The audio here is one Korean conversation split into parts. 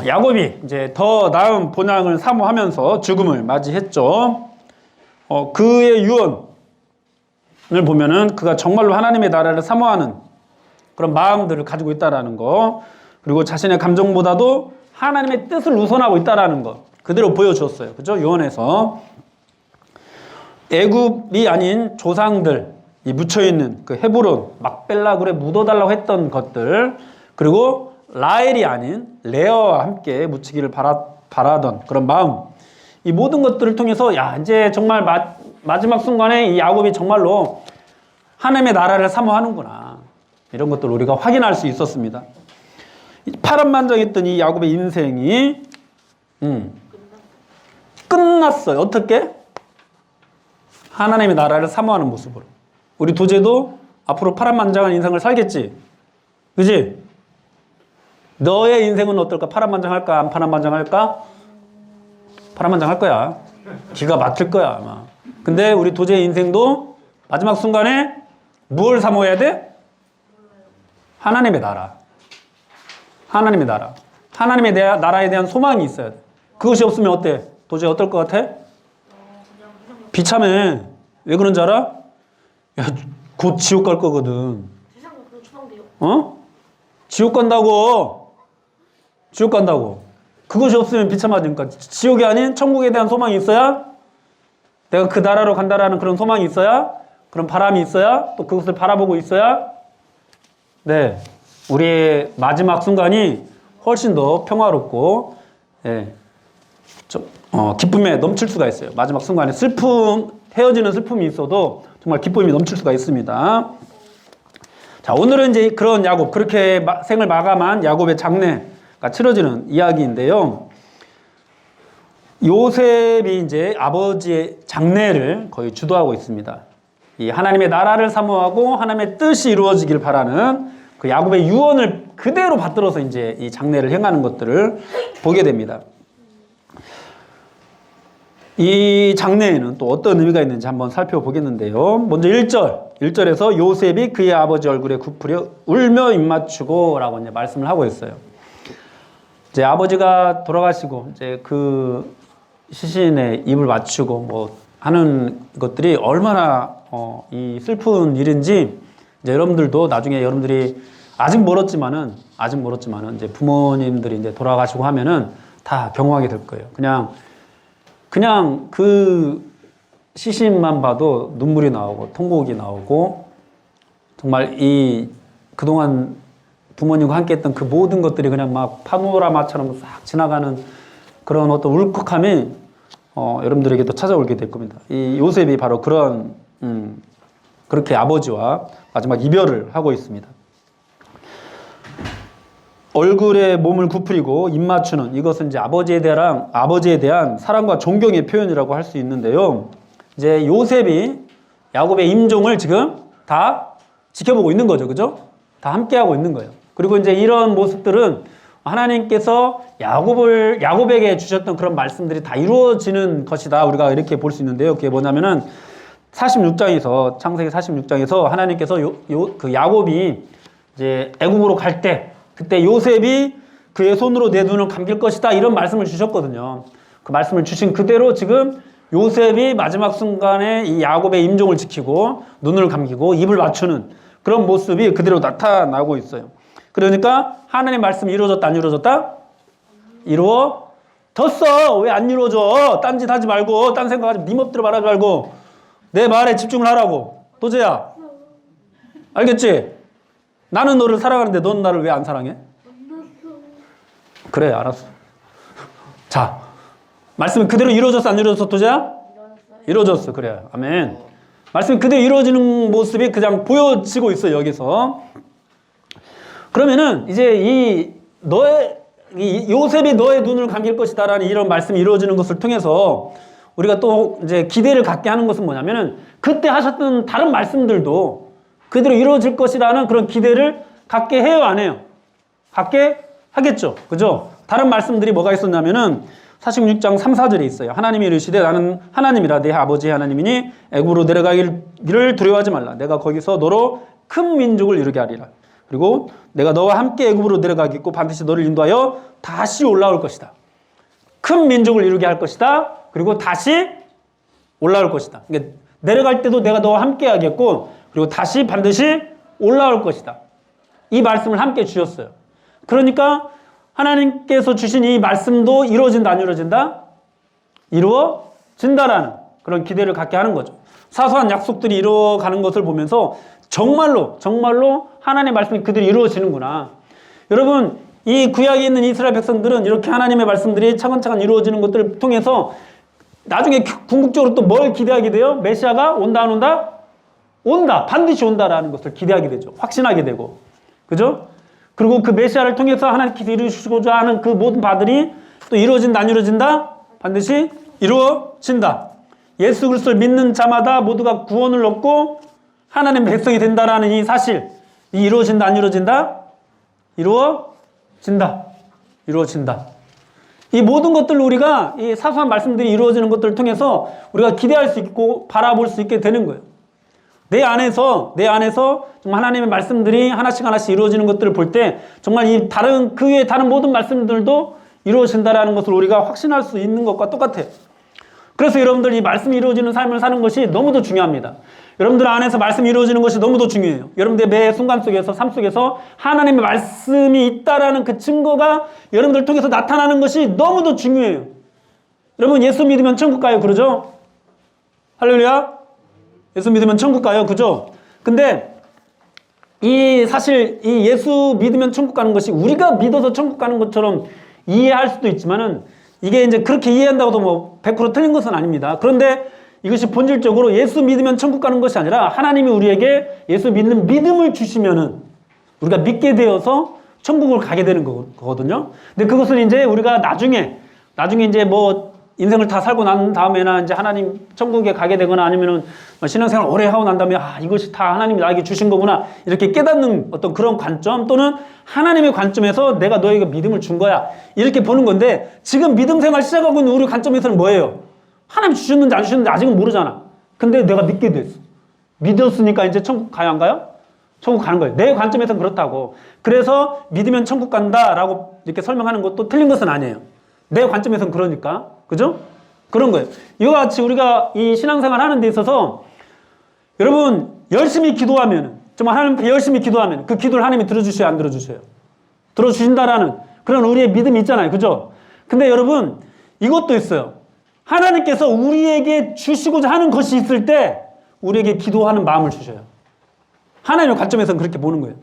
야곱이 이제 더 나은 본향을 사모하면서 죽음을 맞이했죠. 그의 유언을 보면은 그가 정말로 하나님의 나라를 사모하는 그런 마음들을 가지고 있다라는 거, 그리고 자신의 감정보다도 하나님의 뜻을 우선하고 있다라는 것 그대로 보여주었어요. 그죠? 유언에서 애굽이 아닌 조상들 이 묻혀있는 그 헤브론 막벨라 굴에 묻어달라고 했던 것들, 그리고 라헬이 아닌 레아와 함께 묻히기를 바라던 그런 마음, 이 모든 것들을 통해서 야 이제 정말 마지막 순간에 이 야곱이 정말로 하나님의 나라를 사모하는구나, 이런 것들을 우리가 확인할 수 있었습니다. 파란만장했던 이 야곱의 인생이 끝났어요. 어떻게? 하나님의 나라를 사모하는 모습으로. 우리 도제도 앞으로 파란만장한 인생을 살겠지? 그지? 너의 인생은 어떨까? 파란만장할까? 안 파란만장할까? 파란만장할 거야. 기가 막힐 거야 아마. 근데 우리 도제의 인생도 마지막 순간에 뭘 사모해야 돼? 하나님의 나라. 하나님의 나라. 하나님의 나라에 대한 소망이 있어야 돼. 그것이 없으면 어때? 도저히 어떨 것 같아? 비참해. 왜 그런지 알아? 야, 곧 지옥 갈 거거든. 지옥 간다고. 지옥 간다고. 그것이 없으면 비참하니까. 지옥이 아닌 천국에 대한 소망이 있어야, 내가 그 나라로 간다라는 그런 소망이 있어야, 그런 바람이 있어야, 또 그것을 바라보고 있어야, 네, 우리의 마지막 순간이 훨씬 더 평화롭고, 예, 기쁨에 넘칠 수가 있어요. 마지막 순간에 헤어지는 슬픔이 있어도 정말 기쁨이 넘칠 수가 있습니다. 자, 오늘은 이제 그런 야곱, 그렇게 생을 마감한 야곱의 장례가 치러지는 이야기인데요. 요셉이 이제 아버지의 장례를 거의 주도하고 있습니다. 이 하나님의 나라를 사모하고 하나님의 뜻이 이루어지길 바라는 그 야곱의 유언을 그대로 받들어서 이제 이 장례를 행하는 것들을 보게 됩니다. 이 장례에는 또 어떤 의미가 있는지 한번 살펴보겠는데요. 먼저 1절에서 요셉이 그의 아버지 얼굴에 굽으려 울며 입맞추고 라고 이제 말씀을 하고 있어요. 이제 아버지가 돌아가시고 이제 그 시신에 입을 맞추고 뭐 하는 것들이 얼마나 이 슬픈 일인지, 이제 여러분들도 나중에 여러분들이 아직 멀었지만은 이제 부모님들이 이제 돌아가시고 하면은 다 경험하게 될 거예요. 그냥 그 시신만 봐도 눈물이 나오고 통곡이 나오고, 정말 이 그동안 부모님과 함께 했던 그 모든 것들이 그냥 막 파노라마처럼 싹 지나가는 그런 어떤 울컥함이 여러분들에게도 찾아오게 될 겁니다. 이 요셉이 바로 그런 그렇게 아버지와 마지막 이별을 하고 있습니다. 얼굴에 몸을 굽히고 입 맞추는, 이것은 이제 아버지에 대한 사랑과 존경의 표현이라고 할 수 있는데요. 이제 요셉이 야곱의 임종을 지금 다 지켜보고 있는 거죠. 그죠? 다 함께하고 있는 거예요. 그리고 이제 이런 모습들은 하나님께서 야곱에게 주셨던 그런 말씀들이 다 이루어지는 것이다. 우리가 이렇게 볼 수 있는데요. 그게 뭐냐면은 46장에서, 창세기 46장에서 하나님께서 그 야곱이 이제 애굽으로 갈 때, 그때 요셉이 그의 손으로 내 눈을 감길 것이다, 이런 말씀을 주셨거든요. 그 말씀을 주신 그대로 지금 요셉이 마지막 순간에 이 야곱의 임종을 지키고 눈을 감기고 입을 맞추는 그런 모습이 그대로 나타나고 있어요. 그러니까 하나님의 말씀이 이루어졌다, 안 이루어졌다? 이루어졌어. 왜 안 이루어져? 딴짓 하지 말고, 딴 생각하지 말고, 네 멋대로 말하지 말고 내 말에 집중을 하라고. 도재야, 알겠지? 나는 너를 사랑하는데 넌 나를 왜 안 사랑해? 그래, 알았어. 자, 말씀이 그대로 이루어졌어, 안 이루어졌어, 도재야? 이루어졌어. 그래, 아멘. 말씀이 그대로 이루어지는 모습이 그냥 보여지고 있어요, 여기서. 그러면은 이제 요셉이 너의 눈을 감길 것이다라는 이런 말씀이 이루어지는 것을 통해서 우리가 또 이제 기대를 갖게 하는 것은 뭐냐면은, 그때 하셨던 다른 말씀들도 그대로 이루어질 것이라는 그런 기대를 갖게 해요, 안 해요? 갖게 하겠죠. 그죠? 다른 말씀들이 뭐가 있었냐면은 46장 3, 4절에 있어요. 하나님이 이르시되 나는 하나님이라 네 아버지의 하나님이니 애굽으로 내려가기를 두려워하지 말라. 내가 거기서 너로 큰 민족을 이루게 하리라. 그리고 내가 너와 함께 애굽으로 내려가겠고 반드시 너를 인도하여 다시 올라올 것이다. 큰 민족을 이루게 할 것이다. 그리고 다시 올라올 것이다. 그러니까 내려갈 때도 내가 너와 함께 하겠고 그리고 다시 반드시 올라올 것이다. 이 말씀을 함께 주셨어요. 그러니까 하나님께서 주신 이 말씀도 이루어진다, 안 이루어진다? 이루어진다라는 그런 기대를 갖게 하는 거죠. 사소한 약속들이 이루어가는 것을 보면서 정말로 하나님의 말씀이 그대로 이루어지는구나. 여러분, 이 구약에 있는 이스라엘 백성들은 이렇게 하나님의 말씀들이 차근차근 이루어지는 것들을 통해서 나중에 궁극적으로 또 뭘 기대하게 돼요? 메시아가 온다, 안 온다? 온다. 반드시 온다라는 것을 기대하게 되죠. 확신하게 되고. 그죠? 그리고 그 메시아를 통해서 하나님께서 이루시고자 하는 그 모든 바들이 또 이루어진다, 안 이루어진다? 반드시 이루어진다. 예수 그리스도를 믿는 자마다 모두가 구원을 얻고 하나님의 백성이 된다라는 이 사실. 이 이루어진다, 안 이루어진다? 이루어진다. 이루어진다. 이 모든 것들을 우리가 이 사소한 말씀들이 이루어지는 것들을 통해서 우리가 기대할 수 있고 바라볼 수 있게 되는 거예요. 내 안에서 정말 하나님의 말씀들이 하나씩 이루어지는 것들을 볼 때 정말 이 다른 그 외에 다른 모든 말씀들도 이루어진다라는 것을 우리가 확신할 수 있는 것과 똑같아요. 그래서 여러분들 이 말씀이 이루어지는 삶을 사는 것이 너무도 중요합니다. 여러분들 안에서 말씀이 이루어지는 것이 너무도 중요해요. 여러분들의 매 순간 속에서 삶 속에서 하나님의 말씀이 있다라는 그 증거가 여러분들 통해서 나타나는 것이 너무도 중요해요. 여러분 예수 믿으면 천국 가요, 그러죠? 할렐루야. 예수 믿으면 천국 가요, 그죠? 근데 사실 이 예수 믿으면 천국 가는 것이 우리가 믿어서 천국 가는 것처럼 이해할 수도 있지만은 이게 이제 그렇게 이해한다고도 뭐 100% 틀린 것은 아닙니다. 그런데 이것이 본질적으로 예수 믿으면 천국 가는 것이 아니라 하나님이 우리에게 예수 믿는 믿음을 주시면은 우리가 믿게 되어서 천국을 가게 되는 거거든요. 근데 그것은 이제 우리가 나중에 이제 뭐 인생을 다 살고 난 다음에나 이제 하나님 천국에 가게 되거나 아니면은 신앙생활 오래 하고 난 다음에 이것이 다 하나님이 나에게 주신 거구나 이렇게 깨닫는 어떤 그런 관점 또는 하나님의 관점에서 내가 너에게 믿음을 준 거야 이렇게 보는 건데 지금 믿음 생활 시작하고 있는 우리 관점에서는 뭐예요? 하나님 주셨는지 안 주셨는지 아직은 모르잖아. 근데 내가 믿게 됐어. 믿었으니까 이제 천국 가야 안 가요? 천국 가는 거예요. 내 관점에서는 그렇다고. 그래서 믿으면 천국 간다라고 이렇게 설명하는 것도 틀린 것은 아니에요. 내 관점에서는 그러니까. 그죠? 그런 거예요. 이와 같이 우리가 이 신앙생활 하는 데 있어서 여러분 열심히 기도하면 정말 하나님께 열심히 기도하면 그 기도를 하나님이 들어주셔요, 안 들어주셔요? 들어주신다라는 그런 우리의 믿음이 있잖아요. 그죠? 근데 여러분 이것도 있어요. 하나님께서 우리에게 주시고자 하는 것이 있을 때 우리에게 기도하는 마음을 주셔요. 하나님의 관점에서는 그렇게 보는 거예요.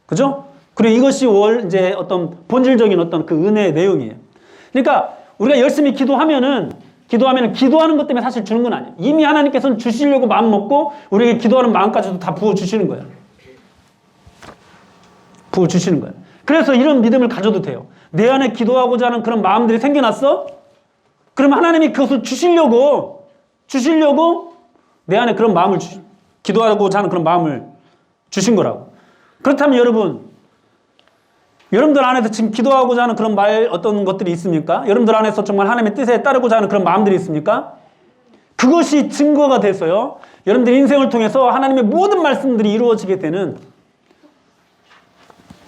그죠? 그리고 이것이 이제 어떤 본질적인 어떤 그 은혜의 내용이에요. 그러니까 우리가 열심히 기도하면은 기도하는 것 때문에 사실 주는 건 아니에요. 이미 하나님께서는 주시려고 마음 먹고 우리에게 기도하는 마음까지도 다 부어주시는 거예요. 부어주시는 거예요. 그래서 이런 믿음을 가져도 돼요. 내 안에 기도하고자 하는 그런 마음들이 생겨났어? 그럼 하나님이 그것을 주시려고 내 안에 그런 마음을 기도하고자 하는 그런 마음을 주신 거라고. 그렇다면 여러분들 안에서 지금 기도하고자 하는 그런 어떤 것들이 있습니까? 여러분들 안에서 정말 하나님의 뜻에 따르고자 하는 그런 마음들이 있습니까? 그것이 증거가 돼서요. 여러분들 인생을 통해서 하나님의 모든 말씀들이 이루어지게 되는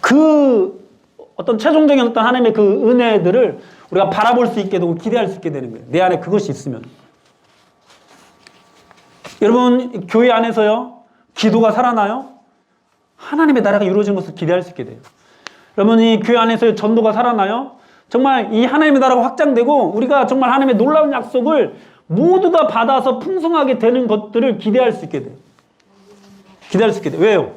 그 어떤 최종적인 어떤 하나님의 그 은혜들을 우리가 바라볼 수 있게 되고 기대할 수 있게 되는 거예요. 내 안에 그것이 있으면. 여러분 교회 안에서요. 기도가 살아나요? 하나님의 나라가 이루어지는 것을 기대할 수 있게 돼요. 여러분이 교회 안에서의 전도가 살아나요? 정말 이 하나님의 나라가 확장되고 우리가 정말 하나님의 놀라운 약속을 모두 다 받아서 풍성하게 되는 것들을 기대할 수 있게 돼요. 기대할 수 있게 돼요. 왜요?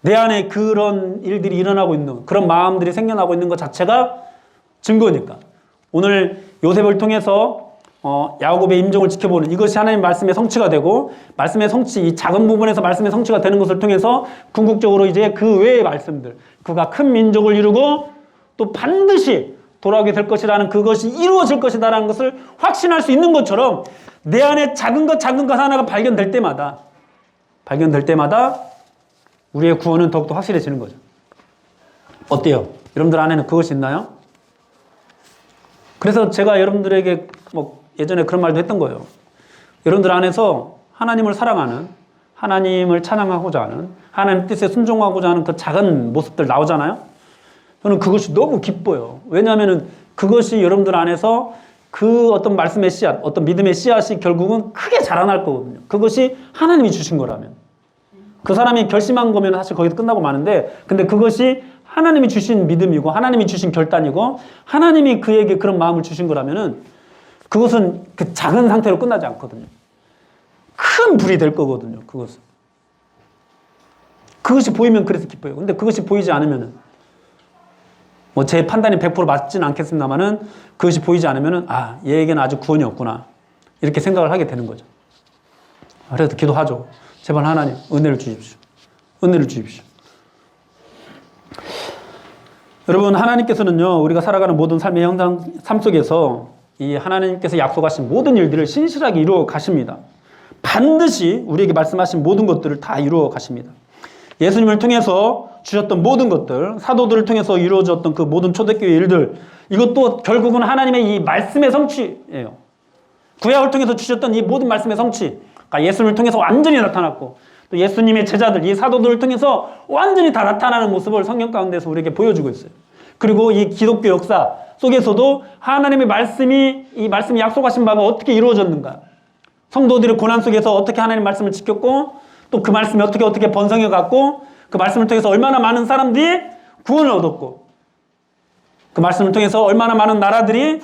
내 안에 그런 일들이 일어나고 있는 그런 마음들이 생겨나고 있는 것 자체가 증거니까. 오늘 요셉을 통해서 야곱의 임종을 지켜보는 이것이 하나님의 말씀의 성취가 되고 말씀의 성취, 이 작은 부분에서 말씀의 성취가 되는 것을 통해서 궁극적으로 이제 그 외의 말씀들, 그가 큰 민족을 이루고 또 반드시 돌아오게 될 것이라는 그것이 이루어질 것이다라는 것을 확신할 수 있는 것처럼 내 안에 작은 것 하나가 발견될 때마다 우리의 구원은 더욱더 확실해지는 거죠. 어때요? 여러분들 안에는 그것이 있나요? 그래서 제가 여러분들에게 예전에 그런 말도 했던 거예요. 여러분들 안에서 하나님을 사랑하는 하나님을 찬양하고자 하는, 하나님 뜻에 순종하고자 하는 그 작은 모습들 나오잖아요. 저는 그것이 너무 기뻐요. 왜냐하면 그것이 여러분들 안에서 그 어떤 말씀의 씨앗, 어떤 믿음의 씨앗이 결국은 크게 자라날 거거든요. 그것이 하나님이 주신 거라면. 그 사람이 결심한 거면 사실 거기서 끝나고 마는데, 근데 그것이 하나님이 주신 믿음이고 하나님이 주신 결단이고 하나님이 그에게 그런 마음을 주신 거라면은 그것은 그 작은 상태로 끝나지 않거든요. 큰 불이 될 거거든요. 그것은. 그것이 보이면 그래서 기뻐요. 근데 그것이 보이지 않으면은 뭐 제 판단이 100% 맞지는 않겠습니다만은 그것이 보이지 않으면은 아, 얘에게는 아직 구원이 없구나. 이렇게 생각을 하게 되는 거죠. 그래서 기도하죠. 제발 하나님 은혜를 주십시오. 은혜를 주십시오. 여러분, 하나님께서는요, 우리가 살아가는 모든 삶의 삶 속에서 이 하나님께서 약속하신 모든 일들을 신실하게 이루어 가십니다. 반드시 우리에게 말씀하신 모든 것들을 다 이루어 가십니다. 예수님을 통해서 주셨던 모든 것들, 사도들을 통해서 이루어졌던 그 모든 초대교회 일들, 이것도 결국은 하나님의 이 말씀의 성취예요. 구약을 통해서 주셨던 이 모든 말씀의 성취, 그러니까 예수님을 통해서 완전히 나타났고, 또 예수님의 제자들, 이 사도들을 통해서 완전히 다 나타나는 모습을 성경 가운데서 우리에게 보여주고 있어요. 그리고 이 기독교 역사 속에서도 하나님의 말씀이, 이 말씀이 약속하신 바가 어떻게 이루어졌는가, 성도들의 고난 속에서 어떻게 하나님의 말씀을 지켰고, 또 그 말씀이 어떻게 번성해 갔고, 그 말씀을 통해서 얼마나 많은 사람들이 구원을 얻었고, 그 말씀을 통해서 얼마나 많은 나라들이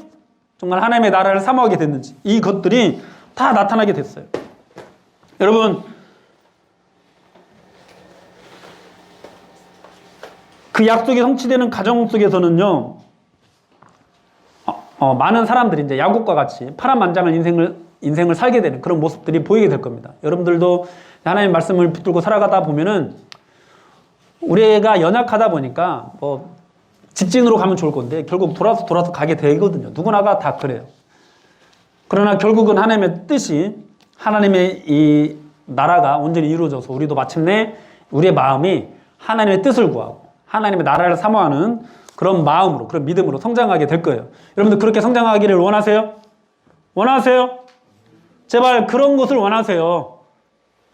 정말 하나님의 나라를 사모하게 됐는지, 이것들이 다 나타나게 됐어요. 여러분, 그 약속이 성취되는 과정 속에서는요, 많은 사람들이 이제 야곱과 같이 파란만장한 인생을 살게 되는 그런 모습들이 보이게 될 겁니다. 여러분들도 하나님의 말씀을 붙들고 살아가다 보면은 우리가 연약하다 보니까 뭐 직진으로 가면 좋을 건데 결국 돌아서 가게 되거든요. 누구나가 다 그래요. 그러나 결국은 하나님의 뜻이, 하나님의 이 나라가 온전히 이루어져서 우리도 마침내 우리의 마음이 하나님의 뜻을 구하고 하나님의 나라를 사모하는 그런 마음으로, 그런 믿음으로 성장하게 될 거예요. 여러분들 그렇게 성장하기를 원하세요? 원하세요? 제발 그런 것을 원하세요.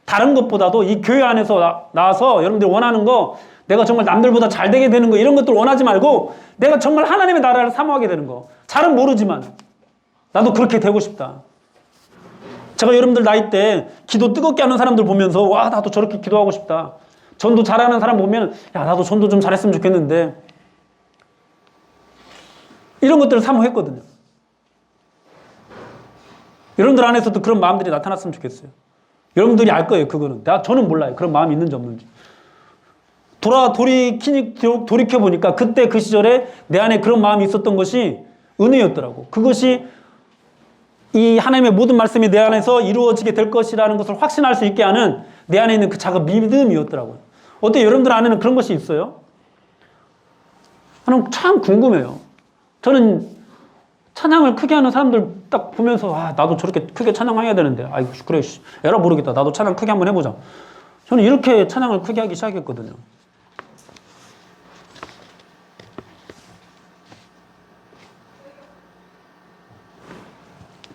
다른 것보다도 이 교회 안에서 나와서 여러분들이 원하는 거, 내가 정말 남들보다 잘 되게 되는 거, 이런 것들 원하지 말고 내가 정말 하나님의 나라를 사모하게 되는 거. 잘은 모르지만 나도 그렇게 되고 싶다. 제가 여러분들 나이 때 기도 뜨겁게 하는 사람들 보면서 와, 나도 저렇게 기도하고 싶다. 전도 잘하는 사람 보면 야, 나도 전도 좀 잘했으면 좋겠는데, 이런 것들을 사모했거든요. 여러분들 안에서도 그런 마음들이 나타났으면 좋겠어요. 여러분들이 알 거예요, 그거는. 저는 몰라요. 그런 마음이 있는지 없는지. 돌이켜보니까 그때 그 시절에 내 안에 그런 마음이 있었던 것이 은혜였더라고. 그것이 이 하나님의 모든 말씀이 내 안에서 이루어지게 될 것이라는 것을 확신할 수 있게 하는 내 안에 있는 그 작은 믿음이었더라고요. 어때요? 여러분들 안에는 그런 것이 있어요? 저는 참 궁금해요. 저는 찬양을 크게 하는 사람들 딱 보면서 아, 나도 저렇게 크게 찬양해야 되는데, 아이고 그래, 에라 모르겠다. 나도 찬양 크게 한번 해보자. 저는 이렇게 찬양을 크게 하기 시작했거든요.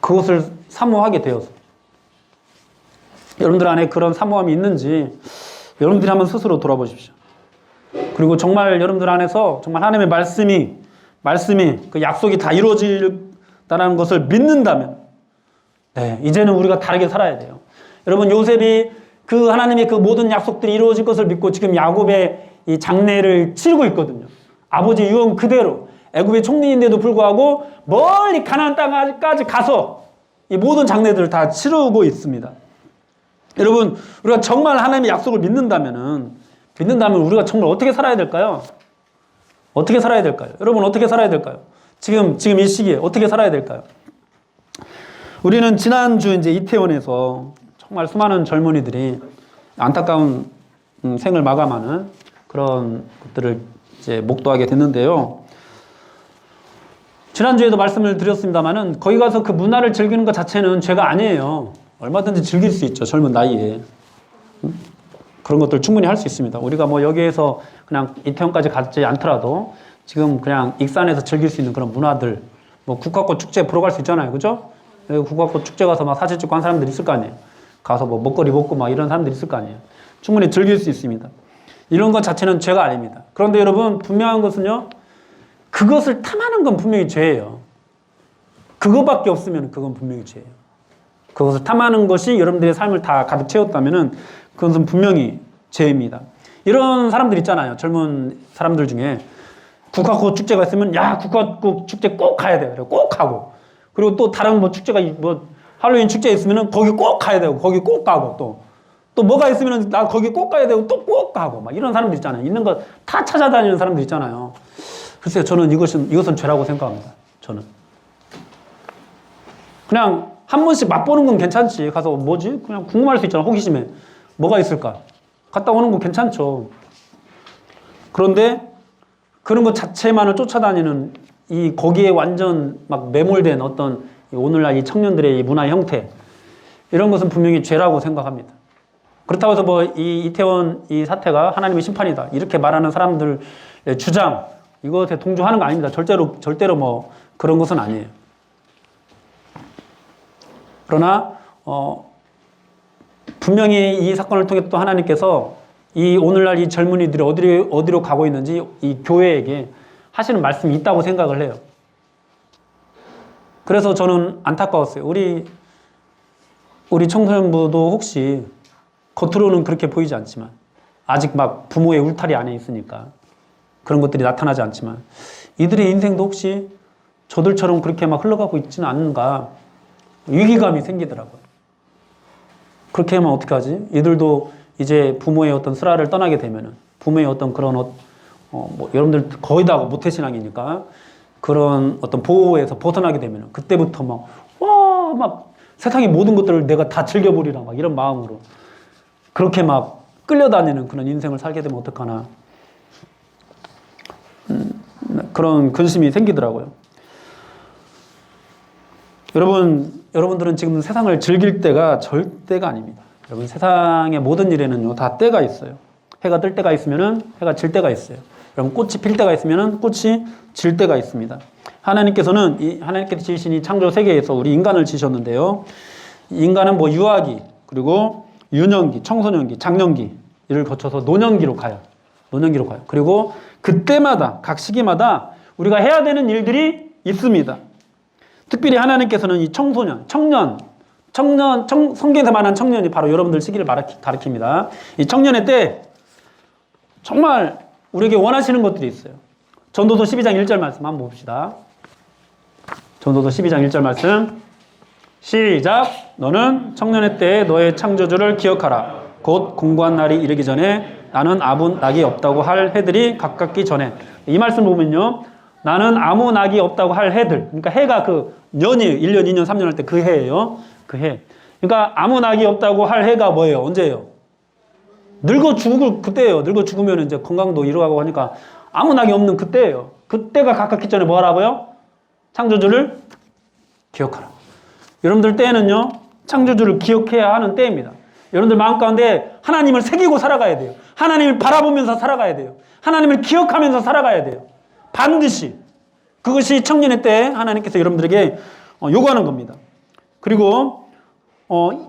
그것을 사모하게 되어서. 여러분들 안에 그런 사모함이 있는지 여러분들이 한번 스스로 돌아보십시오. 그리고 정말 여러분들 안에서 정말 하나님의 말씀이 그 약속이 다 이루어진다는 것을 믿는다면, 네, 이제는 우리가 다르게 살아야 돼요. 여러분, 요셉이 그 하나님의 그 모든 약속들이 이루어질 것을 믿고 지금 야곱의 이 장례를 치르고 있거든요. 아버지 유언 그대로 애굽의 총리인데도 불구하고 멀리 가나안 땅까지 가서 이 모든 장례들을 다 치르고 있습니다. 여러분, 우리가 정말 하나님의 약속을 믿는다면 우리가 정말 어떻게 살아야 될까요? 어떻게 살아야 될까요? 여러분, 어떻게 살아야 될까요? 지금 이 시기에 어떻게 살아야 될까요? 우리는 지난주 이제 이태원에서 정말 수많은 젊은이들이 안타까운 생을 마감하는 그런 것들을 이제 목도하게 됐는데요. 지난주에도 말씀을 드렸습니다만은 거기 가서 그 문화를 즐기는 것 자체는 죄가 아니에요. 얼마든지 즐길 수 있죠. 젊은 나이에. 그런 것들 충분히 할 수 있습니다. 우리가 뭐 여기에서 그냥 이태원까지 가지 않더라도 지금 그냥 익산에서 즐길 수 있는 그런 문화들, 뭐 국화꽃 축제 보러 갈 수 있잖아요. 그죠? 국화꽃 축제 가서 막 사진 찍고 한 사람들 있을 거 아니에요. 가서 뭐 먹거리 먹고 막 이런 사람들이 있을 거 아니에요. 충분히 즐길 수 있습니다. 이런 것 자체는 죄가 아닙니다. 그런데 여러분, 분명한 것은요, 그것을 탐하는 건 분명히 죄예요. 그거밖에 없으면 그건 분명히 죄예요. 그것을 탐하는 것이 여러분들의 삶을 다 가득 채웠다면 그것은 분명히 죄입니다. 이런 사람들 있잖아요. 젊은 사람들 중에 국화꽃 축제가 있으면 야, 국화꽃 축제 꼭 가야 돼요. 꼭 가고. 그리고 또 다른 뭐 축제가 뭐 할로윈 축제 있으면 거기 꼭 가야 되고 거기 꼭 가고 또 뭐가 있으면 나 거기 꼭 가야 되고 또 꼭 가고 막 이런 사람들 있잖아요. 있는 거 다 찾아다니는 사람들 있잖아요. 글쎄요, 저는 이것은 죄라고 생각합니다. 저는 그냥 한 번씩 맛보는 건 괜찮지. 가서 뭐지? 그냥 궁금할 수 있잖아. 호기심에 뭐가 있을까? 갔다 오는 건 괜찮죠. 그런데 그런 것 자체만을 쫓아다니는 거기에 완전 막 매몰된 어떤 오늘날 이 청년들의 이 문화 형태, 이런 것은 분명히 죄라고 생각합니다. 그렇다고 해서 뭐 이 이태원 이 사태가 하나님의 심판이다 이렇게 말하는 사람들의 주장, 이것에 동조하는 거 아닙니다. 절대로 뭐 그런 것은 아니에요. 그러나 분명히 이 사건을 통해 또 하나님께서 이 오늘날 이 젊은이들이 어디로 가고 있는지 이 교회에게 하시는 말씀이 있다고 생각을 해요. 그래서 저는 안타까웠어요. 우리 청소년부도 혹시 겉으로는 그렇게 보이지 않지만 아직 막 부모의 울타리 안에 있으니까 그런 것들이 나타나지 않지만 이들의 인생도 혹시 저들처럼 그렇게 막 흘러가고 있지는 않는가 위기감이 생기더라고요. 그렇게 하면 어떻게 하지? 이들도 이제 부모의 어떤 슬하를 떠나게 되면은 부모의 어떤 그런 뭐 여러분들 거의 다 모태신앙이니까 그런 어떤 보호에서 벗어나게 되면은 그때부터 막 세상의 모든 것들을 내가 다 즐겨버리라 막 이런 마음으로 그렇게 막 끌려다니는 그런 인생을 살게 되면 어떡하나 그런 근심이 생기더라고요. 여러분들은 지금 세상을 즐길 때가 절대가 아닙니다. 여러분, 세상의 모든 일에는요, 다 때가 있어요. 해가 뜰 때가 있으면은 해가 질 때가 있어요. 여러분, 꽃이 필 때가 있으면은 꽃이 질 때가 있습니다. 하나님께서 지으신 이 창조 세계에서 우리 인간을 지으셨는데요. 인간은 뭐 유아기, 그리고 유년기, 청소년기, 장년기, 이를 거쳐서 노년기로 가요. 그리고 그때마다, 각 시기마다 우리가 해야 되는 일들이 있습니다. 특별히 하나님께서는 이 청소년, 성경에서 말하는 청년이 바로 여러분들 시기를 가리킵니다. 이 청년의 때 정말 우리에게 원하시는 것들이 있어요. 전도서 12장 1절 말씀 한번 봅시다. 전도서 12장 1절 말씀 시작. 너는 청년의 때에 너의 창조주를 기억하라. 곧 공고한 날이 이르기 전에 나는 아무 낙이 없다고 할 해들이 가깝기 전에. 이 말씀 보면요, 나는 아무 낙이 없다고 할 해들, 그러니까 해가 그 년이에요. 1년, 2년, 3년 할 때 그 해예요. 그 해. 그러니까 아무 낙이 없다고 할 해가 뭐예요? 언제예요? 늙어 죽을 그때예요. 늙어 죽으면 이제 건강도 잃어가고 하니까 아무 낙이 없는 그때예요. 그때가 가깝기 전에 뭐 하라고요? 창조주를 기억하라. 여러분들 때에는요, 창조주를 기억해야 하는 때입니다. 여러분들 마음 가운데 하나님을 새기고 살아가야 돼요. 하나님을 바라보면서 살아가야 돼요. 하나님을 기억하면서 살아가야 돼요. 반드시. 그것이 청년의 때에 하나님께서 여러분들에게 요구하는 겁니다. 그리고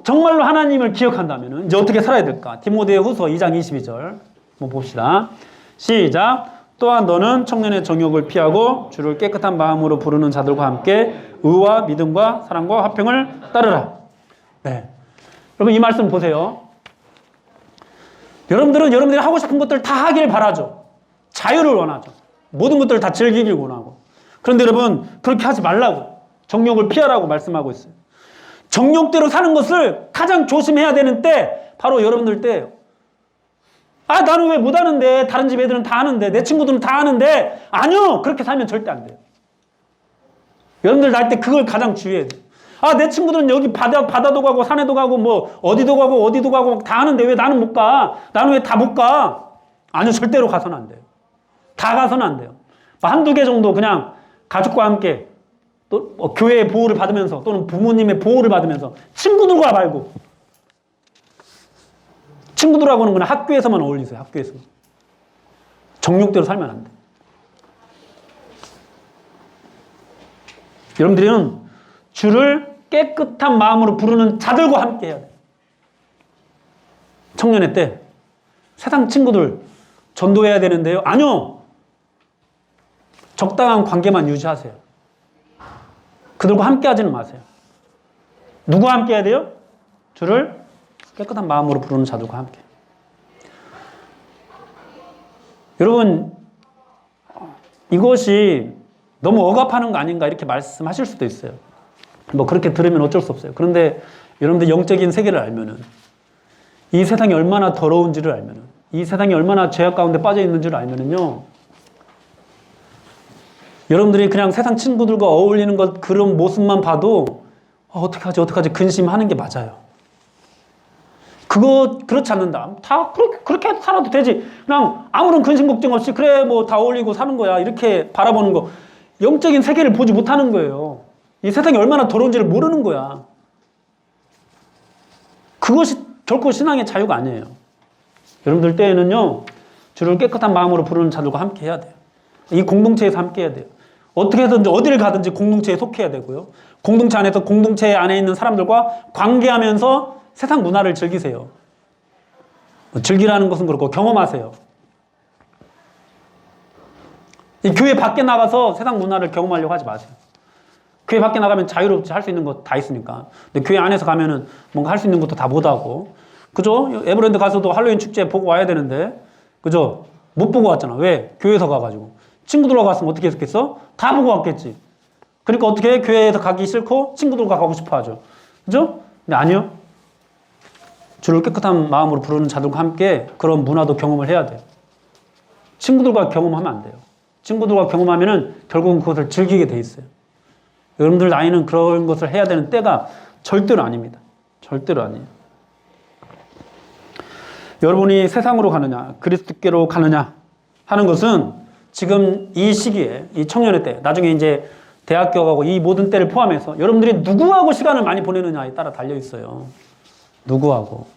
정말로 하나님을 기억한다면 이제 어떻게 살아야 될까? 디모데후서 2장 22절 한번 봅시다. 시작. 또한 너는 청년의 정욕을 피하고 주를 깨끗한 마음으로 부르는 자들과 함께 의와 믿음과 사랑과 화평을 따르라. 네. 여러분, 이 말씀 보세요. 여러분들은 여러분들이 하고 싶은 것들 다 하길 바라죠. 자유를 원하죠. 모든 것들을 다 즐기길 원하고. 그런데 여러분, 그렇게 하지 말라고, 정욕을 피하라고 말씀하고 있어요. 정욕대로 사는 것을 가장 조심해야 되는 때 바로 여러분들 때예요. 아, 나는 왜 못하는데? 다른 집 애들은 다 하는데, 내 친구들은 다 하는데. 아니요, 그렇게 살면 절대 안 돼요. 여러분들 날 때 그걸 가장 주의해야 돼요. 아, 내 친구들은 여기 바다도 가고 산에도 가고 뭐 어디도 가고 다 하는데 왜 나는 못 가? 나는 왜 다 못 가? 아니요, 절대로 가서는 안 돼요. 다 가서는 안 돼요. 한두 개 정도 그냥 가족과 함께 또 교회의 보호를 받으면서 또는 부모님의 보호를 받으면서 친구들과 말고, 친구들하고는 그냥 학교에서만 어울리세요. 학교에서만. 정욕대로 살면 안 돼. 여러분들은 주를 깨끗한 마음으로 부르는 자들과 함께 해야 돼. 청년회 때 세상 친구들 전도해야 되는데요. 아니요. 적당한 관계만 유지하세요. 그들과 함께 하지는 마세요. 누구와 함께 해야 돼요? 주를 깨끗한 마음으로 부르는 자들과 함께. 여러분, 이것이 너무 억압하는 거 아닌가 이렇게 말씀하실 수도 있어요. 뭐 그렇게 들으면 어쩔 수 없어요. 그런데 여러분들 영적인 세계를 알면은, 이 세상이 얼마나 더러운지를 알면은, 이 세상이 얼마나 죄악 가운데 빠져 있는지를 알면은요, 여러분들이 그냥 세상 친구들과 어울리는 것, 그런 모습만 봐도 어떡하지 근심하는 게 맞아요. 그렇지 않는다. 다 그렇게 살아도 되지. 그냥 아무런 근심 걱정 없이 그래 뭐 다 어울리고 사는 거야. 이렇게 바라보는 거. 영적인 세계를 보지 못하는 거예요. 이 세상이 얼마나 더러운지를 모르는 거야. 그것이 결코 신앙의 자유가 아니에요. 여러분들 때에는요, 주를 깨끗한 마음으로 부르는 자들과 함께 해야 돼요. 이 공동체에서 함께 해야 돼요. 어떻게 해서든지 어디를 가든지 공동체에 속해야 되고요. 공동체 안에서 공동체 안에 있는 사람들과 관계하면서 세상 문화를 즐기세요. 즐기라는 것은 그렇고 경험하세요. 이 교회 밖에 나가서 세상 문화를 경험하려고 하지 마세요. 교회 밖에 나가면 자유롭지, 할 수 있는 거 다 있으니까. 근데 교회 안에서 가면은 뭔가 할 수 있는 것도 다 못하고. 그죠? 에버랜드 가서도 할로윈 축제 보고 와야 되는데, 그죠? 못 보고 왔잖아. 왜? 교회에서 가가지고. 친구들과 갔으면 어떻게 했겠어? 다 보고 왔겠지. 그러니까 어떻게 해? 교회에서 가기 싫고 친구들과 가고 싶어 하죠. 그죠? 근데 아니요. 주를 깨끗한 마음으로 부르는 자들과 함께 그런 문화도 경험을 해야 돼요. 친구들과 경험하면 안 돼요. 친구들과 경험하면은 결국은 그것을 즐기게 돼 있어요. 여러분들 나이는 그런 것을 해야 되는 때가 절대로 아닙니다. 절대로 아니에요. 여러분이 세상으로 가느냐, 그리스도께로 가느냐 하는 것은 지금 이 시기에, 이 청년의 때, 나중에 이제 대학교 가고 이 모든 때를 포함해서 여러분들이 누구하고 시간을 많이 보내느냐에 따라 달려 있어요. 누구하고.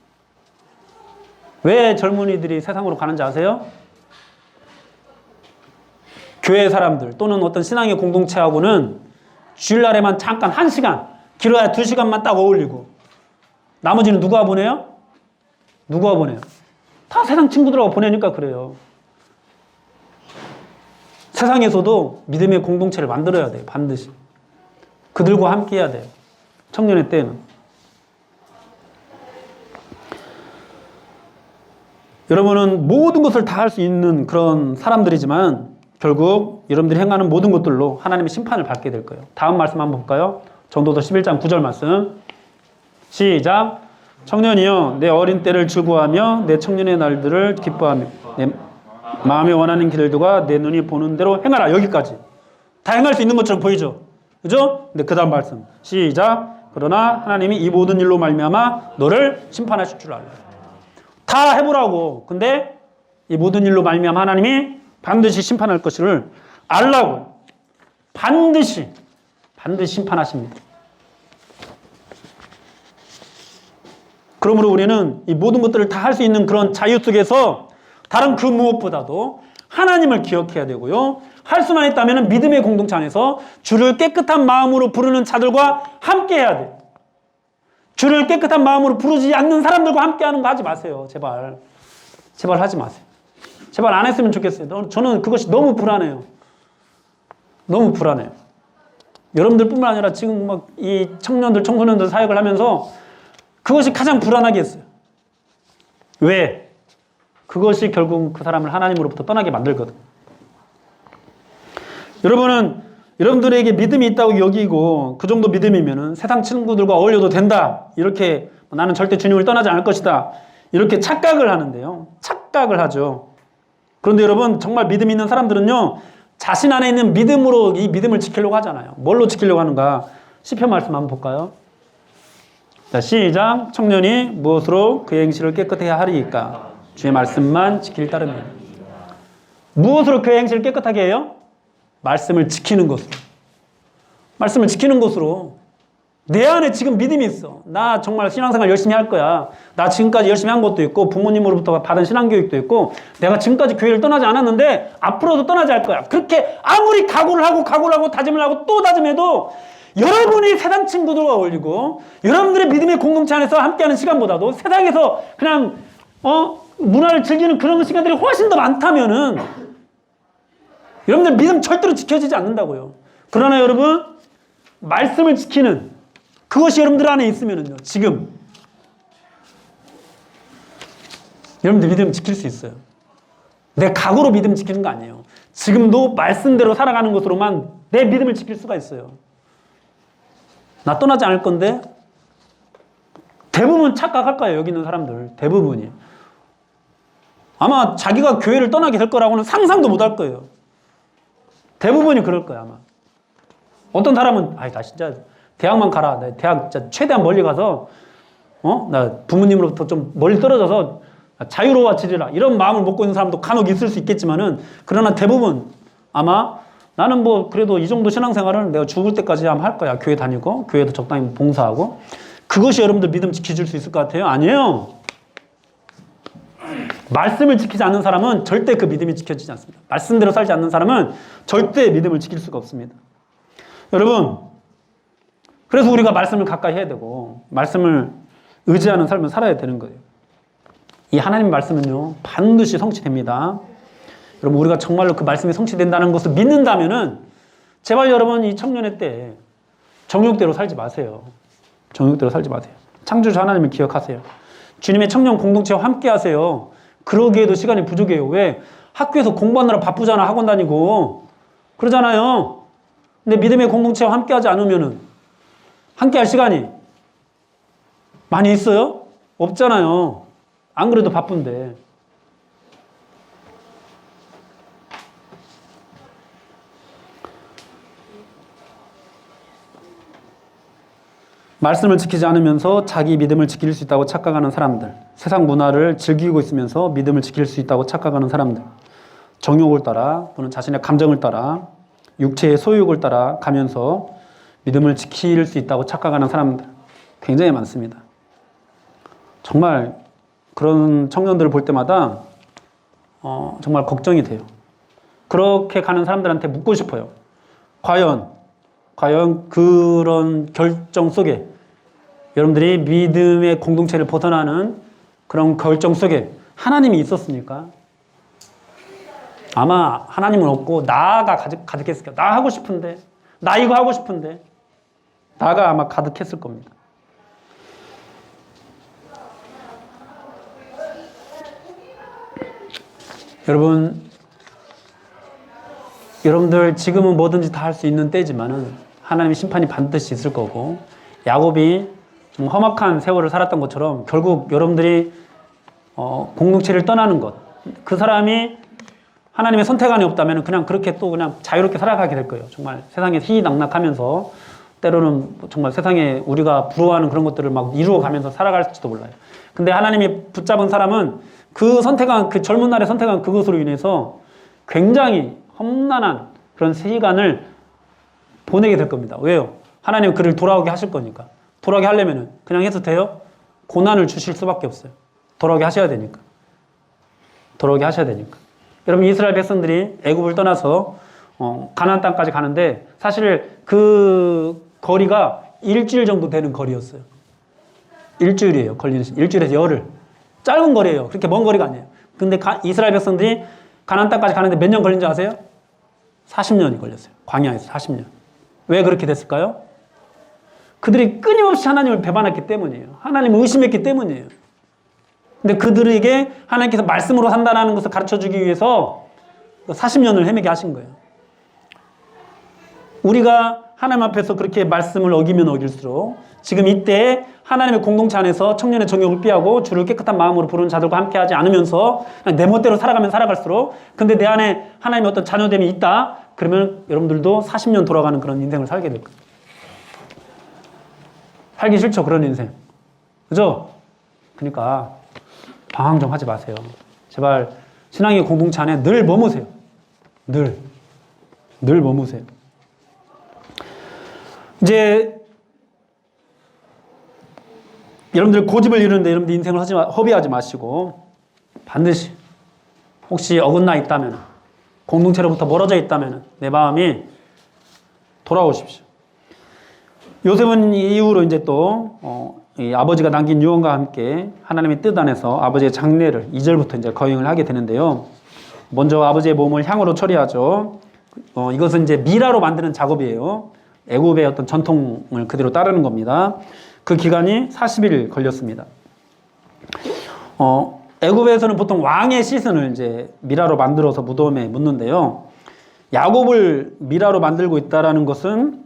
왜 젊은이들이 세상으로 가는지 아세요? 교회 사람들 또는 어떤 신앙의 공동체하고는 주일날에만 잠깐 1시간, 길어야 2시간만 딱 어울리고, 나머지는 누구와 보내요? 누구와 보내요? 다 세상 친구들하고 보내니까 그래요. 세상에서도 믿음의 공동체를 만들어야 돼요. 반드시. 그들과 함께 해야 돼요. 청년의 때는. 여러분은 모든 것을 다 할 수 있는 그런 사람들이지만 결국 여러분들이 행하는 모든 것들로 하나님의 심판을 받게 될 거예요. 다음 말씀 한번 볼까요? 전도서 11장 9절 말씀. 시작. 청년이여 내 어린 때를 즐거워하며 내 청년의 날들을 기뻐하며 내 마음에 원하는 길들과 내 눈이 보는 대로 행하라. 여기까지. 다 행할 수 있는 것처럼 보이죠? 그죠? 근데 그 다음 말씀. 시작. 그러나 하나님이 이 모든 일로 말미암아 너를 심판하실 줄 알라. 다 해보라고. 근데 이 모든 일로 말미암아 하나님이 반드시 심판할 것을 알라고. 반드시 심판하십니다. 그러므로 우리는 이 모든 것들을 다 할 수 있는 그런 자유 속에서 다른 그 무엇보다도 하나님을 기억해야 되고요. 할 수만 있다면 믿음의 공동체 안에서 주를 깨끗한 마음으로 부르는 자들과 함께 해야 돼요. 주를 깨끗한 마음으로 부르지 않는 사람들과 함께 하는 거 하지 마세요. 제발. 제발 하지 마세요. 제발 안 했으면 좋겠어요. 저는 그것이 너무 불안해요. 너무 불안해요. 여러분들 뿐만 아니라 지금 막 이 청년들, 청소년들 사역을 하면서 그것이 가장 불안하게 했어요. 왜? 그것이 결국 그 사람을 하나님으로부터 떠나게 만들거든. 여러분은 여러분들에게 믿음이 있다고 여기고 그 정도 믿음이면은 세상 친구들과 어울려도 된다. 이렇게 나는 절대 주님을 떠나지 않을 것이다. 이렇게 착각을 하는데요. 착각을 하죠. 그런데 여러분 정말 믿음 있는 사람들은요. 자신 안에 있는 믿음으로 이 믿음을 지키려고 하잖아요. 뭘로 지키려고 하는가? 시편 말씀 한번 볼까요? 자, 시작. 청년이 무엇으로 그의 행실을 깨끗해야 하리이까? 주의 말씀만 지킬 따름이야. 무엇으로 그의 행실을 깨끗하게 해요? 말씀을 지키는 것으로. 말씀을 지키는 것으로. 내 안에 지금 믿음이 있어. 나 정말 신앙생활 열심히 할 거야. 나 지금까지 열심히 한 것도 있고 부모님으로부터 받은 신앙교육도 있고 내가 지금까지 교회를 떠나지 않았는데 앞으로도 떠나지 않을 거야. 그렇게 아무리 각오를 하고 다짐을 하고 또 다짐해도 여러분이 세상 친구들과 어울리고 여러분들의 믿음의 공동체 안에서 함께하는 시간보다도 세상에서 그냥 문화를 즐기는 그런 시간들이 훨씬 더 많다면은 여러분들 믿음 절대로 지켜지지 않는다고요. 그러나 여러분, 말씀을 지키는 그것이 여러분들 안에 있으면은요, 지금 여러분들 믿음 지킬 수 있어요. 내 각오로 믿음 지키는 거 아니에요. 지금도 말씀대로 살아가는 것으로만 내 믿음을 지킬 수가 있어요. 나 떠나지 않을 건데 대부분 착각할 거예요. 여기 있는 사람들 대부분이. 아마 자기가 교회를 떠나게 될 거라고는 상상도 못 할 거예요. 대부분이 그럴 거야 아마. 어떤 사람은 나 진짜 대학만 가라. 나 대학 진짜 최대한 멀리 가서 나 부모님으로부터 좀 멀리 떨어져서 자유로워지리라 이런 마음을 먹고 있는 사람도 간혹 있을 수 있겠지만은, 그러나 대부분 아마 나는 뭐 그래도 이 정도 신앙생활은 내가 죽을 때까지 한번 할 거야. 교회 다니고 교회도 적당히 봉사하고. 그것이 여러분들 믿음 지켜줄 수 있을 것 같아요? 아니에요. 말씀을 지키지 않는 사람은 절대 그 믿음이 지켜지지 않습니다. 말씀대로 살지 않는 사람은 절대 믿음을 지킬 수가 없습니다. 여러분, 그래서 우리가 말씀을 가까이 해야 되고 말씀을 의지하는 삶을 살아야 되는 거예요. 이 하나님 말씀은요 반드시 성취됩니다. 여러분, 우리가 정말로 그 말씀이 성취된다는 것을 믿는다면은 제발 여러분 이 청년의 때 정욕대로 살지 마세요. 정욕대로 살지 마세요. 창조주 하나님을 기억하세요. 주님의 청년 공동체와 함께 하세요. 그러기에도 시간이 부족해요. 왜? 학교에서 공부하느라 바쁘잖아. 학원 다니고 그러잖아요. 근데 믿음의 공동체와 함께 하지 않으면은 함께 할 시간이 많이 있어요? 없잖아요. 안 그래도 바쁜데. 말씀을 지키지 않으면서 자기 믿음을 지킬 수 있다고 착각하는 사람들, 세상 문화를 즐기고 있으면서 믿음을 지킬 수 있다고 착각하는 사람들, 정욕을 따라 또는 자신의 감정을 따라 육체의 소욕을 따라 가면서 믿음을 지킬 수 있다고 착각하는 사람들 굉장히 많습니다. 정말 그런 청년들을 볼 때마다 정말 걱정이 돼요. 그렇게 가는 사람들한테 묻고 싶어요. 과연 그런 결정 속에 여러분들이 믿음의 공동체를 벗어나는 그런 결정 속에 하나님이 있었습니까? 아마 하나님은 없고 나가 가득했을 거예요. 나 하고 싶은데, 나 이거 하고 싶은데, 나가 아마 가득했을 겁니다. 여러분들 지금은 뭐든지 다 할 수 있는 때지만은 하나님의 심판이 반드시 있을 거고, 야곱이 좀 험악한 세월을 살았던 것처럼 결국 여러분들이 공동체를 떠나는 것, 그 사람이 하나님의 선택 안에 없다면 그냥 그렇게 또 그냥 자유롭게 살아가게 될 거예요. 정말 세상에 희희낙낙하면서 때로는 정말 세상에 우리가 부러워하는 그런 것들을 막 이루어가면서 살아갈지도 몰라요. 근데 하나님이 붙잡은 사람은 그 젊은 날에 선택한 그것으로 인해서 굉장히 험난한 그런 시간을 보내게 될 겁니다. 왜요? 하나님은 그를 돌아오게 하실 거니까. 돌아오게 하려면 그냥 해도 돼요? 고난을 주실 수밖에 없어요. 돌아오게 하셔야 되니까. 돌아오게 하셔야 되니까. 여러분, 이스라엘 백성들이 애굽을 떠나서 가나안 땅까지 가는데 사실 그 거리가 일주일 정도 되는 거리였어요. 일주일이에요. 일주일에서 열흘. 짧은 거리예요. 그렇게 먼 거리가 아니에요. 근데 이스라엘 백성들이 가나안 땅까지 가는데 몇 년 걸린 줄 아세요? 40년이 걸렸어요. 광야에서 40년. 왜 그렇게 됐을까요? 그들이 끊임없이 하나님을 배반했기 때문이에요. 하나님을 의심했기 때문이에요. 근데 그들에게 하나님께서 말씀으로 산다는 것을 가르쳐주기 위해서 40년을 헤매게 하신 거예요. 우리가 하나님 앞에서 그렇게 말씀을 어기면 어길수록 지금 이때 하나님의 공동체 안에서 청년의 정욕을 피하고 주를 깨끗한 마음으로 부르는 자들과 함께하지 않으면서 그냥 내 멋대로 살아가면 살아갈수록, 근데 내 안에 하나님의 어떤 자녀됨이 있다, 그러면 여러분들도 40년 돌아가는 그런 인생을 살게 될 거예요. 살기 싫죠, 그런 인생. 그죠? 그러니까 방황 좀 하지 마세요. 제발 신앙의 공동체 안에 늘 머무세요. 늘 머무세요. 이제 여러분들 고집을 이루는데 여러분들 인생을 허비하지 마시고 반드시 혹시 어긋나 있다면, 공동체로부터 멀어져 있다면 내 마음이 돌아오십시오. 요셉은 이후로 이제 또 이 아버지가 남긴 유언과 함께 하나님의 뜻 안에서 아버지의 장례를 2절부터 이제 거행을 하게 되는데요. 먼저 아버지의 몸을 향으로 처리하죠. 이것은 이제 미라로 만드는 작업이에요. 애굽의 어떤 전통을 그대로 따르는 겁니다. 그 기간이 40일 걸렸습니다. 애굽에서는 보통 왕의 시신을 이제 미라로 만들어서 무덤에 묻는데요. 야곱을 미라로 만들고 있다라는 것은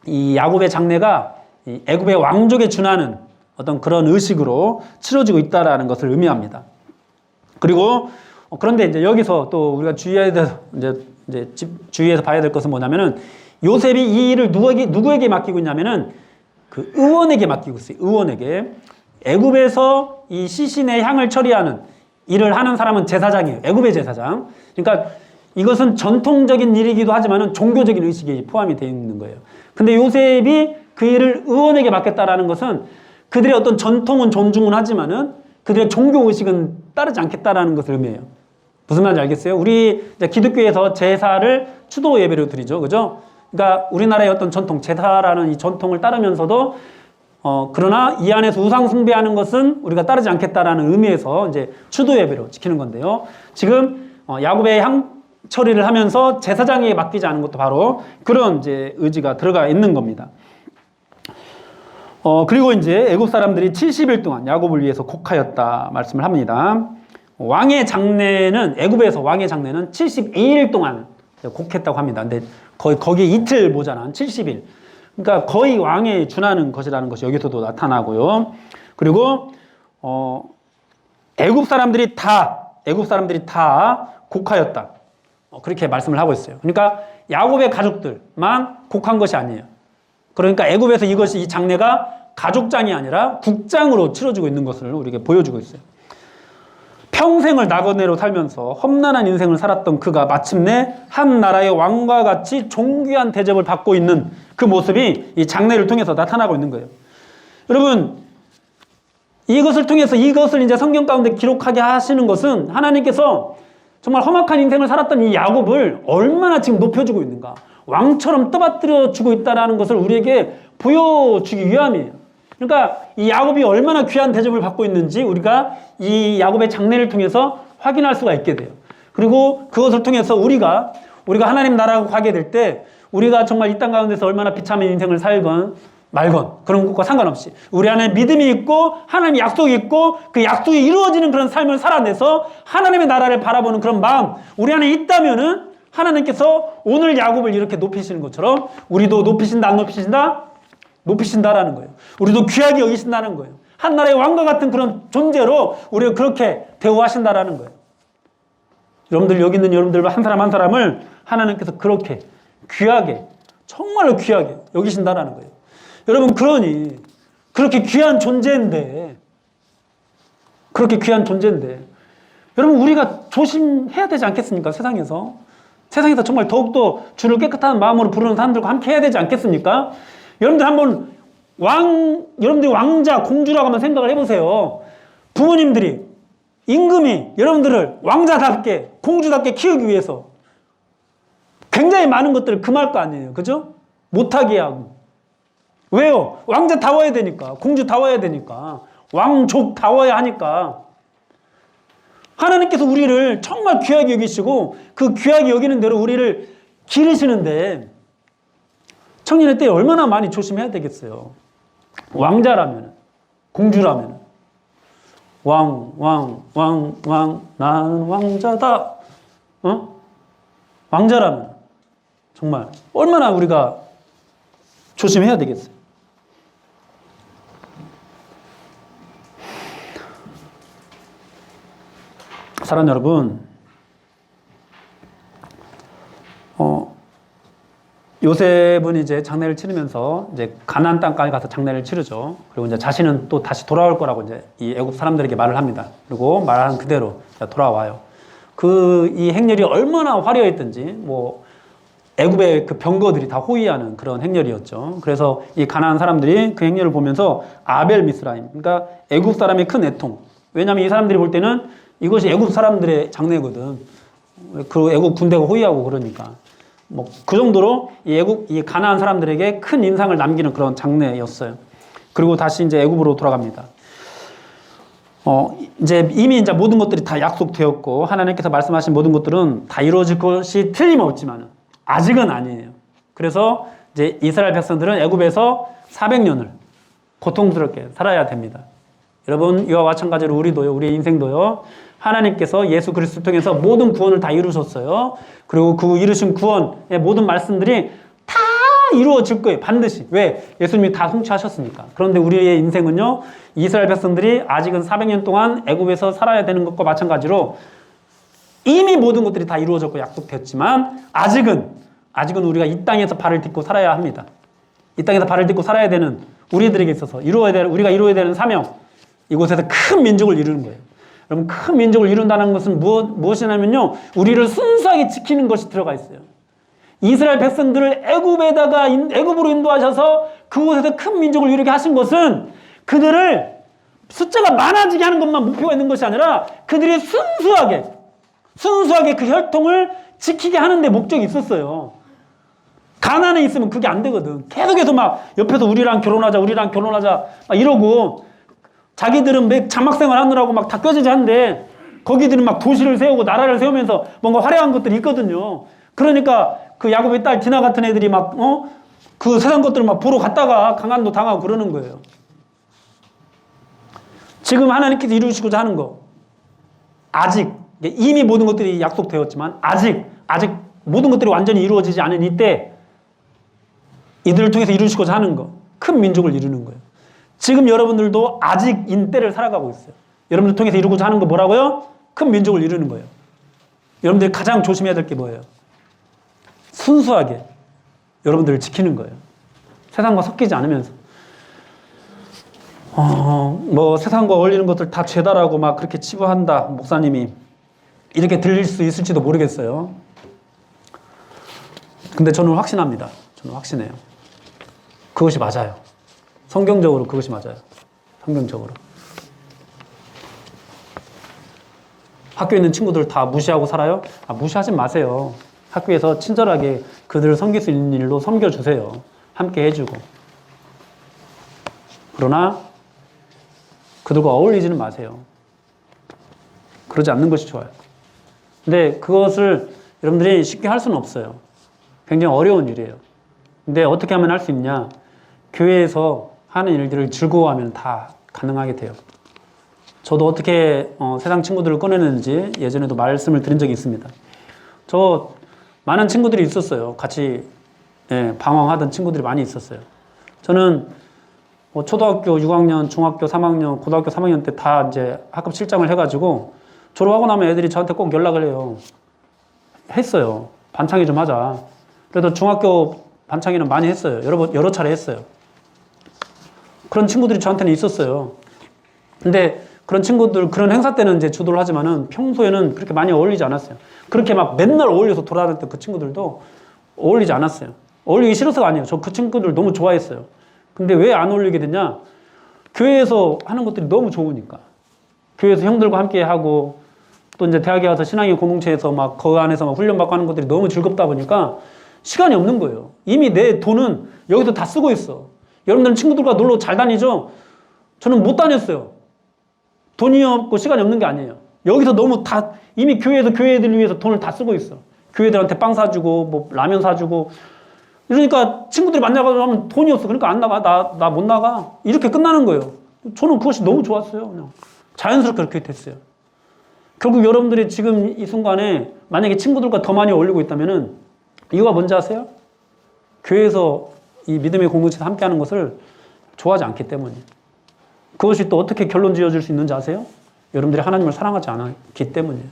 이 야곱의 장례가 이 애굽의 왕족에 준하는 어떤 그런 의식으로 치러지고 있다라는 것을 의미합니다. 그리고 그런데 이제 여기서 또 우리가 주의해서 주의해서 봐야 될 것은 뭐냐면은 요셉이 이 일을 누구에게 맡기고 있냐면은 그 의원에게 맡기고 있어요. 의원에게. 애굽에서 이 시신의 향을 처리하는 일을 하는 사람은 제사장이에요. 애굽의 제사장. 그러니까 이것은 전통적인 일이기도 하지만은 종교적인 의식이 포함이 되어 있는 거예요. 근데 요셉이 그 일을 의원에게 맡겼다라는 것은 그들의 어떤 전통은 존중은 하지만은 그들의 종교 의식은 따르지 않겠다라는 것을 의미해요. 무슨 말인지 알겠어요? 우리 이제 기독교에서 제사를 추도 예배로 드리죠. 그죠? 그러니까 우리나라의 어떤 전통, 제사라는 이 전통을 따르면서도 그러나 이 안에서 우상 숭배하는 것은 우리가 따르지 않겠다라는 의미에서 이제 추도 예배로 지키는 건데요. 지금 야곱의 향 처리를 하면서 제사장에게 맡기지 않은 것도 바로 그런 이제 의지가 들어가 있는 겁니다. 그리고 이제 애굽 사람들이 70일 동안 야곱을 위해서 곡하였다 말씀을 합니다. 왕의 장례는 애굽에서 왕의 장례는 72일 동안 곡했다고 합니다. 근데 거기에 이틀 모자란 70일. 그러니까 거의 왕에 준하는 것이라는 것이 여기서도 나타나고요. 그리고 애굽 사람들이 다 곡하였다. 그렇게 말씀을 하고 있어요. 그러니까 야곱의 가족들만 곡한 것이 아니에요. 그러니까 애굽에서 이 장례가 가족장이 아니라 국장으로 치러지고 있는 것을 우리에게 보여주고 있어요. 평생을 나그네로 살면서 험난한 인생을 살았던 그가 마침내 한 나라의 왕과 같이 존귀한 대접을 받고 있는 그 모습이 이 장례를 통해서 나타나고 있는 거예요. 여러분, 이것을 통해서 이것을 이제 성경 가운데 기록하게 하시는 것은 하나님께서 정말 험악한 인생을 살았던 이 야곱을 얼마나 지금 높여주고 있는가. 왕처럼 떠받들여 주고 있다는 것을 우리에게 보여주기 위함이에요. 그러니까 이 야곱이 얼마나 귀한 대접을 받고 있는지 우리가 이 야곱의 장례를 통해서 확인할 수가 있게 돼요. 그리고 그것을 통해서 우리가 하나님 나라로 가게 될 때 우리가 정말 이 땅 가운데서 얼마나 비참한 인생을 살건 말건 그런 것과 상관없이 우리 안에 믿음이 있고 하나님의 약속이 있고 그 약속이 이루어지는 그런 삶을 살아내서 하나님의 나라를 바라보는 그런 마음 우리 안에 있다면은 하나님께서 오늘 야곱을 이렇게 높이시는 것처럼 우리도 높이신다 안 높이신다? 높이신다라는 거예요. 우리도 귀하게 여기신다는 거예요. 한 나라의 왕과 같은 그런 존재로 우리를 그렇게 대우하신다라는 거예요. 여러분들 여기 있는 여러분들 한 사람 한 사람을 하나님께서 그렇게 귀하게 정말로 귀하게 여기신다라는 거예요. 여러분 그러니 그렇게 귀한 존재인데 여러분 우리가 조심해야 되지 않겠습니까? 세상에서 정말 더욱더 주를 깨끗한 마음으로 부르는 사람들과 함께 해야 되지 않겠습니까? 여러분들 한번 여러분들이 왕자, 공주라고 한번 생각을 해보세요. 부모님들이, 임금이 여러분들을 왕자답게, 공주답게 키우기 위해서 굉장히 많은 것들을 금할 거 아니에요. 그죠? 못하게 하고. 왜요? 왕자다워야 되니까, 공주다워야 되니까, 왕족다워야 하니까. 하나님께서 우리를 정말 귀하게 여기시고 그 귀하게 여기는 대로 우리를 기르시는데 청년의 때에 얼마나 많이 조심해야 되겠어요. 왕자라면, 공주라면 나는 왕자다. 왕자라면 정말 얼마나 우리가 조심해야 되겠어요. 사랑하는 여러분, 요셉은 이제 장례를 치르면서 이제 가나안 땅까지 가서 장례를 치르죠. 그리고 이제 자신은 또 다시 돌아올 거라고 이제 이 애굽 사람들에게 말을 합니다. 그리고 말한 그대로 돌아와요. 이 행렬이 얼마나 화려했던지 애굽의 그 병거들이 다 호위하는 그런 행렬이었죠. 그래서 이 가나안 사람들이 그 행렬을 보면서 아벨 미스라임, 그러니까 애굽 사람의 큰 애통. 왜냐하면 이 사람들이 볼 때는 이것이 애굽 사람들의 장례거든. 그 애굽 군대가 호위하고 그러니까. 그 정도로 이 가나안 사람들에게 큰 인상을 남기는 그런 장례였어요. 그리고 다시 이제 애굽으로 돌아갑니다. 이제 이미 이제 모든 것들이 다 약속되었고 하나님께서 말씀하신 모든 것들은 다 이루어질 것이 틀림없지만 아직은 아니에요. 그래서 이제 이스라엘 백성들은 애굽에서 400년을 고통스럽게 살아야 됩니다. 여러분, 이와 마찬가지로 우리도요, 우리의 인생도요, 하나님께서 예수 그리스도를 통해서 모든 구원을 다 이루셨어요. 그리고 그 이루신 구원의 모든 말씀들이 다 이루어질 거예요. 반드시. 왜? 예수님이 다 성취하셨으니까. 그런데 우리의 인생은요, 이스라엘 백성들이 아직은 400년 동안 애굽에서 살아야 되는 것과 마찬가지로 이미 모든 것들이 다 이루어졌고 약속됐지만 아직은 우리가 이 땅에서 발을 딛고 살아야 합니다. 이 땅에서 발을 딛고 살아야 되는 우리들에게 있어서 우리가 이루어야 되는 사명, 이곳에서 큰 민족을 이루는 거예요. 여러분, 큰 민족을 이룬다는 것은 무엇이냐면요, 우리를 순수하게 지키는 것이 들어가 있어요. 이스라엘 백성들을 애굽으로 인도하셔서 그곳에서 큰 민족을 이루게 하신 것은 그들을 숫자가 많아지게 하는 것만 목표가 있는 것이 아니라 그들이 순수하게 그 혈통을 지키게 하는 데 목적이 있었어요. 가난에 있으면 그게 안 되거든. 계속해서 막 옆에서 우리랑 결혼하자 막 이러고 자기들은 막 장막생활 하느라고 막 다 껴지지 한데 거기들은 막 도시를 세우고 나라를 세우면서 뭔가 화려한 것들이 있거든요. 그러니까 그 야곱의 딸 디나 같은 애들이 막 그 세상 것들을 막 보러 갔다가 강간도 당하고 그러는 거예요. 지금 하나님께서 이루시고자 하는 거, 아직 이미 모든 것들이 약속되었지만 아직 모든 것들이 완전히 이루어지지 않은 이때 이들을 통해서 이루시고자 하는 거, 큰 민족을 이루는 거예요. 지금 여러분들도 아직인 때를 살아가고 있어요. 여러분들 통해서 이루고자 하는 거 뭐라고요? 큰 민족을 이루는 거예요. 여러분들이 가장 조심해야 될 게 뭐예요? 순수하게 여러분들을 지키는 거예요. 세상과 섞이지 않으면서. 뭐 세상과 어울리는 것들 다 죄다라고 막 그렇게 치부한다, 목사님이. 이렇게 들릴 수 있을지도 모르겠어요. 근데 저는 확신합니다. 저는 확신해요. 그것이 맞아요. 성경적으로 그것이 맞아요. 성경적으로. 학교에 있는 친구들 다 무시하고 살아요? 무시하지 마세요. 학교에서 친절하게 그들을 섬길 수 있는 일로 섬겨주세요. 함께 해주고. 그러나 그들과 어울리지는 마세요. 그러지 않는 것이 좋아요. 근데 그것을 여러분들이 쉽게 할 수는 없어요. 굉장히 어려운 일이에요. 근데 어떻게 하면 할 수 있냐? 교회에서 하는 일들을 즐거워하면 다 가능하게 돼요. 저도 어떻게 세상 친구들을 꺼내는지 예전에도 말씀을 드린 적이 있습니다. 저 많은 친구들이 있었어요. 같이 방황하던 친구들이 많이 있었어요. 저는 초등학교 6학년, 중학교 3학년, 고등학교 3학년 때 다 이제 학급 실장을 해가지고 졸업하고 나면 애들이 저한테 꼭 연락을 해요. 했어요. 반창회 좀 하자. 그래도 중학교 반창회는 많이 했어요. 여러 차례 했어요. 그런 친구들이 저한테는 있었어요. 근데 그런 친구들, 그런 행사 때는 이제 주도를 하지만은 평소에는 그렇게 많이 어울리지 않았어요. 그렇게 막 맨날 어울려서 돌아다녔던 그 친구들도 어울리지 않았어요. 어울리기 싫어서가 아니에요. 저 그 친구들 너무 좋아했어요. 근데 왜 안 어울리게 됐냐? 교회에서 하는 것들이 너무 좋으니까. 교회에서 형들과 함께 하고 또 이제 대학에 가서 신앙의 공동체에서 막 그 안에서 막 훈련받고 하는 것들이 너무 즐겁다 보니까 시간이 없는 거예요. 이미 내 돈은 여기서 다 쓰고 있어. 여러분들은 친구들과 놀러 잘 다니죠? 저는 못 다녔어요. 돈이 없고 시간이 없는 게 아니에요. 여기서 너무 다 이미 교회에서 교회들 위해서 돈을 다 쓰고 있어. 교회들한테 빵 사주고 뭐 라면 사주고 이러니까 친구들이 만나가지고 하면 돈이 없어. 그러니까 안 나가. 나 못 나가. 이렇게 끝나는 거예요. 저는 그것이 너무 좋았어요. 그냥 자연스럽게 그렇게 됐어요. 결국 여러분들이 지금 이 순간에 만약에 친구들과 더 많이 어울리고 있다면은 이유가 뭔지 아세요? 교회에서 이 믿음의 공동체에서 함께하는 것을 좋아하지 않기 때문이에요. 그것이 또 어떻게 결론 지어줄 수 있는지 아세요? 여러분들이 하나님을 사랑하지 않기 때문이에요.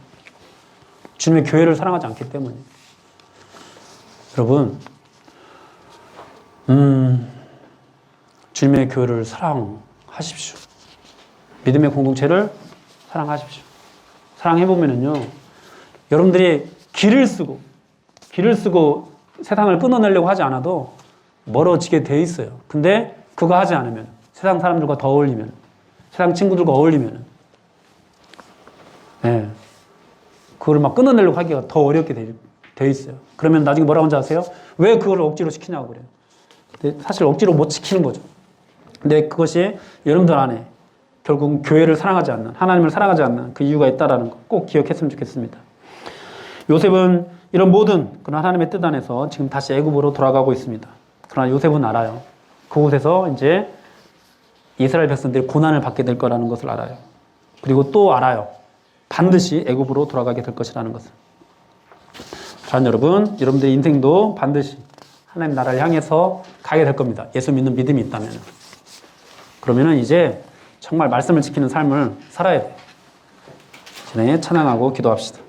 주님의 교회를 사랑하지 않기 때문이에요. 여러분, 주님의 교회를 사랑하십시오. 믿음의 공동체를 사랑하십시오. 사랑해보면은요, 여러분들이 길을 쓰고 세상을 끊어내려고 하지 않아도 멀어지게 돼 있어요. 근데 그거 하지 않으면, 세상 사람들과 더 어울리면, 세상 친구들과 어울리면, 그걸 막 끊어내려고 하기가 더 어렵게 돼 있어요. 그러면 나중에 뭐라고 하는지 아세요? 왜 그걸 억지로 시키냐고 그래요. 근데 사실 억지로 못 시키는 거죠. 근데 그것이 여러분들 안에 결국 교회를 사랑하지 않는, 하나님을 사랑하지 않는 그 이유가 있다라는 거 꼭 기억했으면 좋겠습니다. 요셉은 이런 모든 그런 하나님의 뜻 안에서 지금 다시 애굽으로 돌아가고 있습니다. 그러나 요셉은 알아요. 그곳에서 이제 이스라엘 백성들이 고난을 받게 될 거라는 것을 알아요. 그리고 또 알아요. 반드시 애굽으로 돌아가게 될 것이라는 것을. 자, 여러분들의 인생도 반드시 하나님 나라를 향해서 가게 될 겁니다. 예수 믿는 믿음이 있다면. 그러면은 이제 정말 말씀을 지키는 삶을 살아야 돼요. 찬양하고 기도합시다.